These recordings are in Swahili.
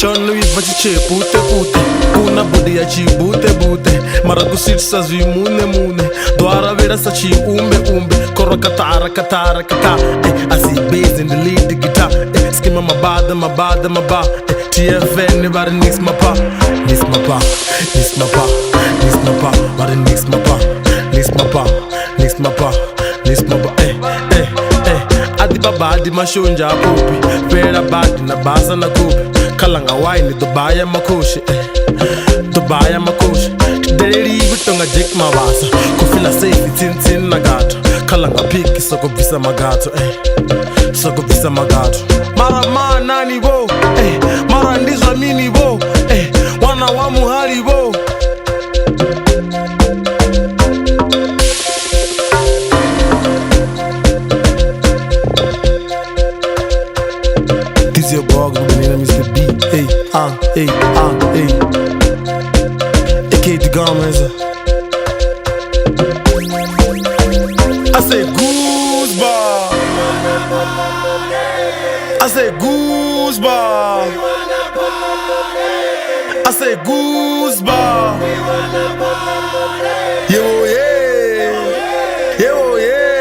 tshono vhibva tshitshe pute kuna bodi ya tshibute mara kusitisa zwi mune do aravhela sa tshiumbeumbe kworwa katara asi beizi in the lead guitar skeema mabada TFN vhari mapha vhari adifha badi Mashonzha phophi fhelela badi na basa na khala nga wine do baya makhoshi daleliwi tonga mabasa kufila safe tsin na kata khala nga phiki sokubvisa magato mara manani vo mara ndizwa mini vo wana wa muhali vo. This your blog, my name is the B. AK the garments. I say Gusba. I say Gusba. I say Gusba. Yo yeah. Yo yeah.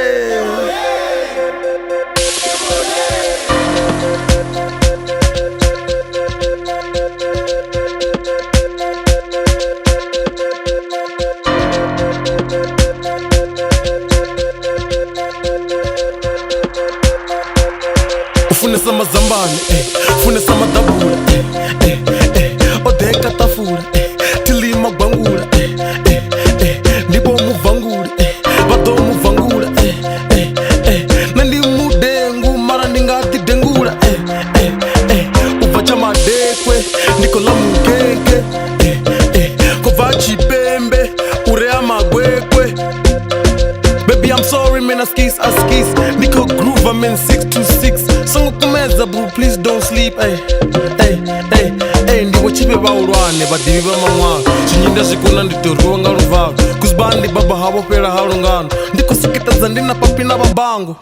Ufune sama zambani, ufune sama dabula, odeka tafula, tilima bangula, ndipo muvangula, vado muvangula, nandi mudengu mara ningati dengula, uvacha madekwe, nikola mugenge, kova chibembe, urea magwekwe. Baby, I'm sorry, man, I skis, Nico groove, I'm in 626. Songo kumeza, bro, please don't sleep, ndiwo chibe vaulwane, vadivi va man'wana chinyinda xikuna nditoriwa nga luvalo Gusba ndi baba havo fela halungano ndikusikitadza ndina papi na vabango.